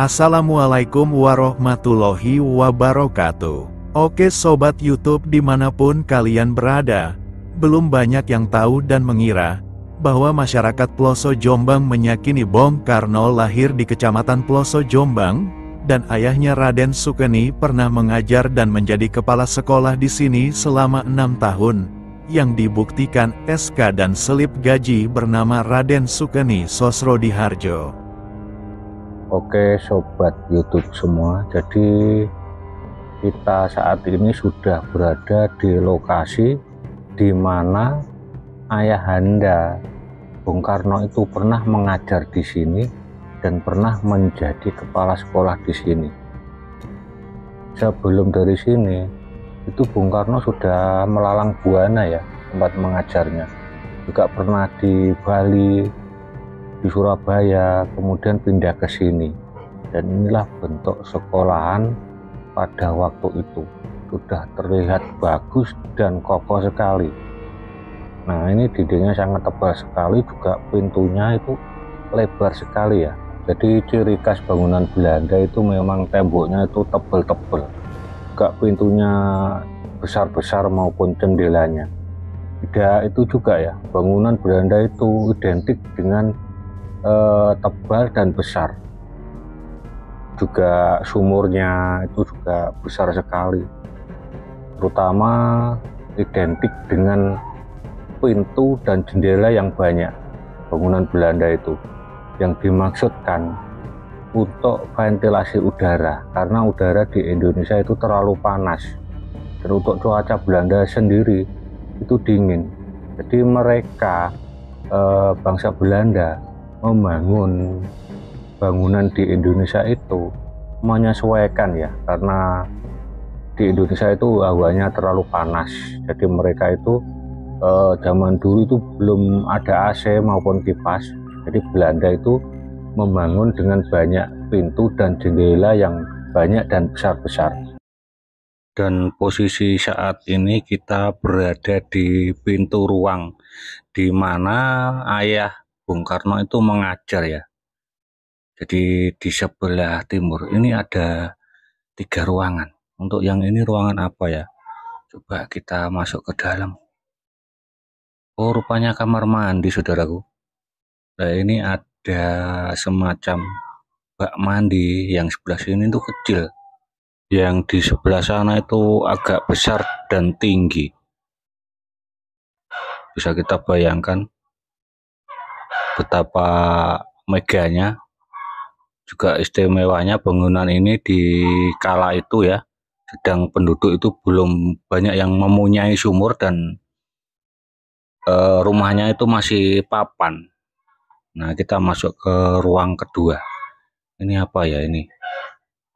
Assalamualaikum warahmatullahi wabarakatuh. Oke sobat YouTube dimanapun kalian berada, belum banyak yang tahu dan mengira bahwa masyarakat Ploso Jombang meyakini Bung Karno lahir di Kecamatan Ploso Jombang, dan ayahnya Raden Sukeni pernah mengajar dan menjadi kepala sekolah di sini selama 6 tahun, yang dibuktikan SK dan selip gaji bernama Raden Sukeni Sosrodiharjo. Oke sobat YouTube semua, jadi kita saat ini sudah berada di lokasi di mana ayahanda Bung Karno itu pernah mengajar di sini dan pernah menjadi kepala sekolah di sini. Sebelum dari sini itu Bung Karno sudah melalang buana ya tempat mengajarnya, juga pernah di Bali, di Surabaya, kemudian pindah ke sini. Dan inilah bentuk sekolahan pada waktu itu, sudah terlihat bagus dan kokoh sekali. Nah, ini dindingnya sangat tebal sekali, juga pintunya itu lebar sekali ya. Jadi ciri khas bangunan Belanda itu memang temboknya itu tebal-tebal, juga pintunya besar-besar maupun jendelanya. Tidak itu juga ya, bangunan Belanda itu identik dengan tebal dan besar, juga sumurnya itu juga besar sekali, terutama identik dengan pintu dan jendela yang banyak. Bangunan Belanda itu yang dimaksudkan untuk ventilasi udara, karena udara di Indonesia itu terlalu panas, dan untuk cuaca Belanda sendiri itu dingin. Jadi mereka bangsa Belanda membangun bangunan di Indonesia itu menyesuaikan ya, karena di Indonesia itu hawanya terlalu panas. Jadi mereka itu zaman dulu itu belum ada AC maupun kipas, jadi Belanda itu membangun dengan banyak pintu dan jendela yang banyak dan besar-besar. Dan posisi saat ini kita berada di pintu ruang di mana ayah Bung Karno itu mengajar ya. Jadi di sebelah timur ini ada 3 ruangan. Untuk yang ini ruangan apa ya? Coba kita masuk ke dalam. Oh, rupanya kamar mandi saudaraku. Nah, ini ada semacam bak mandi, yang sebelah sini itu kecil, yang di sebelah sana itu agak besar dan tinggi. Bisa kita bayangkan betapa meganya, juga istimewanya bangunan ini di kala itu ya, sedang penduduk itu belum banyak yang mempunyai sumur dan rumahnya itu masih papan. Nah, kita masuk ke ruang kedua. Ini apa ya ini?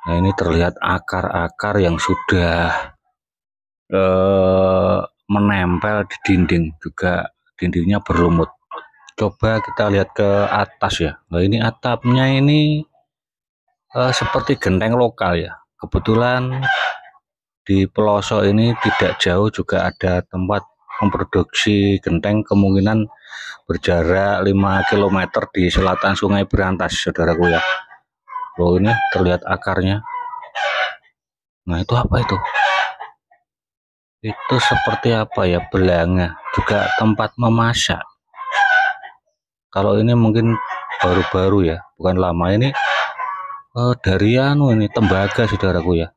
Nah, ini terlihat akar-akar yang sudah menempel di dinding, juga dindingnya berlumut. Coba kita lihat ke atas ya. Nah, ini atapnya ini seperti genteng lokal ya. Kebetulan di pelosok ini tidak jauh juga ada tempat memproduksi genteng, kemungkinan berjarak 5 km di selatan Sungai Berantas saudaraku ya. Loh, ini terlihat akarnya. Nah, itu apa itu? Itu seperti apa ya, belanga, juga tempat memasak. Kalau ini mungkin baru-baru ya, bukan lama. Ini dari ini tembaga saudaraku ya.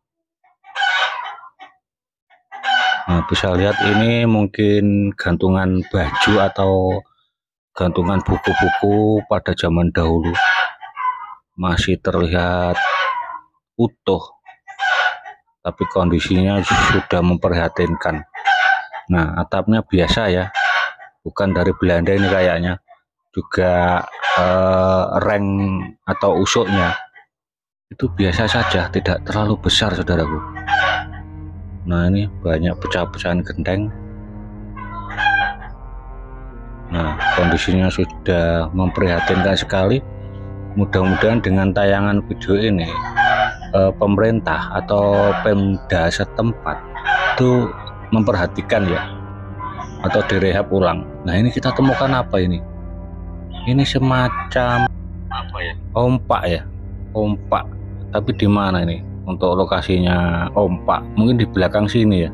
Nah, bisa lihat ini mungkin gantungan baju atau gantungan buku-buku pada zaman dahulu. Masih terlihat utuh, tapi kondisinya sudah memprihatinkan. Nah, atapnya biasa ya, bukan dari Belanda ini kayaknya. Juga reng atau usuknya itu biasa saja, tidak terlalu besar saudaraku. Nah, ini banyak pecah-pecahan genteng. Nah, kondisinya sudah memprihatinkan sekali. Mudah-mudahan dengan tayangan video ini pemerintah atau Pemda setempat itu memperhatikan ya, atau direhab ulang. Nah, ini kita temukan apa ini? Ini semacam apa ya? Pompa ya, pompa Tapi di mana ini untuk lokasinya Om Pak? Mungkin di belakang sini ya.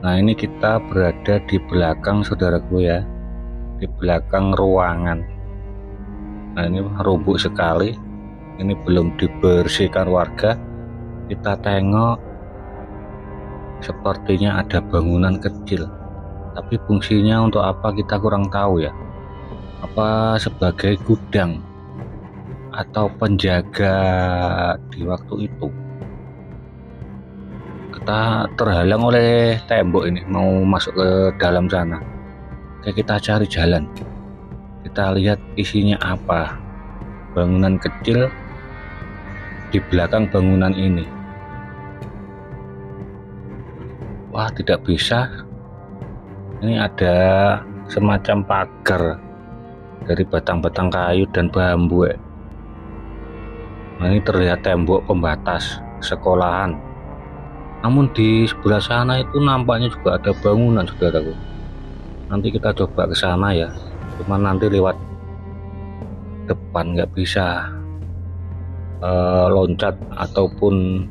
Nah, ini kita berada di belakang saudaraku ya, di belakang ruangan. Nah, ini rubuh sekali. Ini belum dibersihkan warga. Kita tengok, sepertinya ada bangunan kecil. Tapi fungsinya untuk apa kita kurang tahu ya. Apa sebagai gudang atau penjaga di waktu itu. Kita terhalang oleh tembok ini, mau masuk ke dalam sana. Oke, kita cari jalan. Kita lihat isinya apa. Bangunan kecil di belakang bangunan ini. Wah, tidak bisa. Ini ada semacam pagar dari batang-batang kayu dan bambu. Nah, ini terlihat tembok pembatas sekolahan. Namun di sebelah sana itu nampaknya juga ada bangunan, saudaraku. Nanti kita coba ke sana ya. Cuma nanti lewat depan, nggak bisa loncat ataupun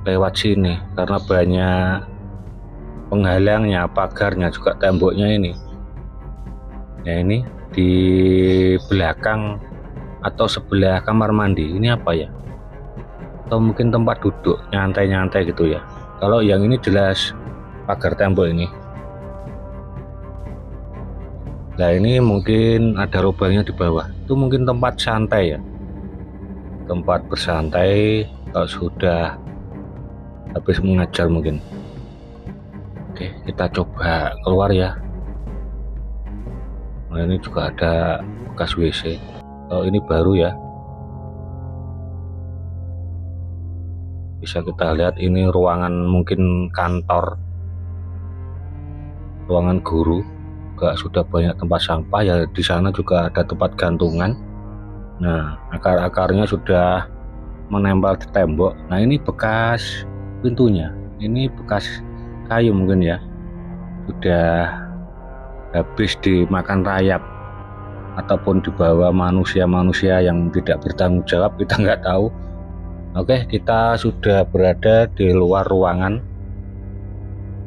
lewat sini karena banyak penghalangnya, pagarnya juga temboknya ini. Ya, ini di belakang atau sebelah kamar mandi ini apa ya, atau mungkin tempat duduk nyantai-nyantai gitu ya. Kalau yang ini jelas pagar tembok ini. Nah, ini mungkin ada lubangnya di bawah, itu mungkin tempat santai ya, tempat bersantai kalau sudah habis mengajar mungkin. Oke, kita coba keluar ya. Nah, ini juga ada bekas WC. Oh, ini baru ya, bisa kita lihat ini ruangan mungkin kantor, ruangan guru. Juga sudah banyak tempat sampah ya, di sana juga ada tempat gantungan. Nah, akar-akarnya sudah menempel di tembok. Nah, ini bekas pintunya, ini bekas kayu mungkin ya, sudah habis dimakan rayap ataupun dibawa manusia-manusia yang tidak bertanggung jawab, kita nggak tahu. Oke, kita sudah berada di luar ruangan.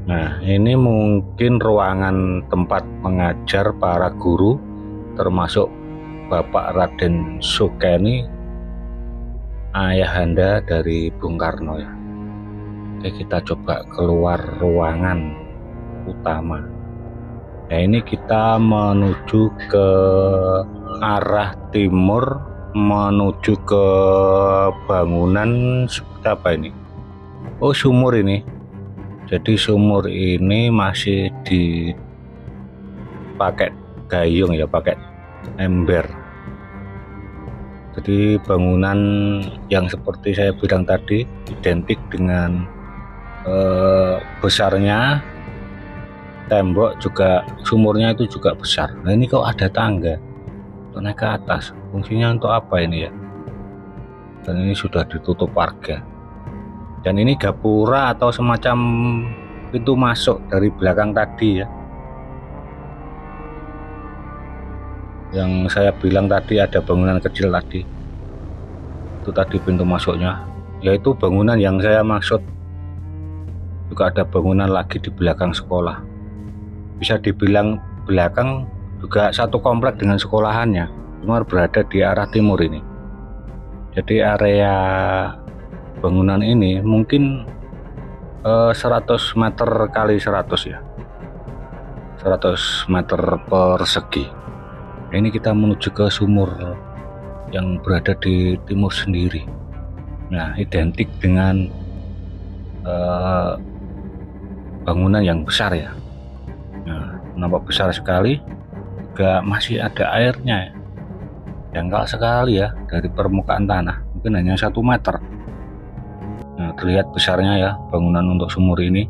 Nah, ini mungkin ruangan tempat mengajar para guru, termasuk Bapak Raden Sukeni, ayahanda dari Bung Karno ya. Oke, kita coba keluar ruangan utama. Nah, ini kita menuju ke arah timur, menuju ke bangunan seperti apa ini? Oh, sumur ini. Jadi sumur ini masih dipakai gayung ya, pakai ember. Jadi bangunan yang seperti saya bilang tadi identik dengan besarnya tembok, juga sumurnya itu juga besar. Nah, ini kok ada tangga untuk naik ke atas, fungsinya untuk apa ini ya? Dan ini sudah ditutup warga. Dan ini gapura atau semacam pintu masuk dari belakang tadi ya, yang saya bilang tadi ada bangunan kecil tadi. Itu tadi pintu masuknya, yaitu bangunan yang saya maksud. Juga ada bangunan lagi di belakang sekolah. Bisa dibilang belakang juga satu komplek dengan sekolahannya, cuma berada di arah timur ini. Jadi area bangunan ini mungkin 100 meter kali 100 ya, 100 meter persegi. Ini kita menuju ke sumur yang berada di timur sendiri. Nah, identik dengan bangunan yang besar ya. Nah, nampak besar sekali, juga masih ada airnya ya. Dangkal sekali ya dari permukaan tanah, mungkin hanya 1 meter. Nah, terlihat besarnya ya bangunan untuk sumur ini.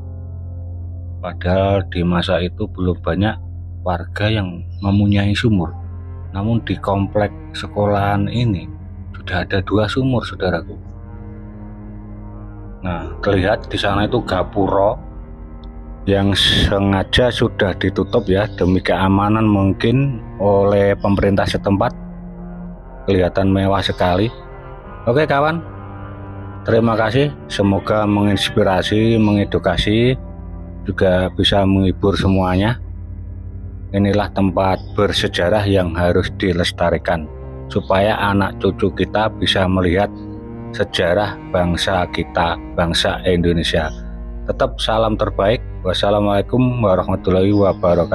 Padahal di masa itu belum banyak warga yang mempunyai sumur. Namun di komplek sekolahan ini sudah ada 2 sumur, saudaraku. Nah, terlihat di sana itu gapura yang sengaja sudah ditutup ya demi keamanan mungkin oleh pemerintah setempat. Kelihatan mewah sekali. Oke kawan, terima kasih. Semoga menginspirasi, mengedukasi, juga bisa menghibur semuanya. Inilah tempat bersejarah yang harus dilestarikan, supaya anak cucu kita bisa melihat sejarah bangsa kita, bangsa Indonesia. Tetap salam terbaik. Wassalamualaikum warahmatullahi wabarakatuh.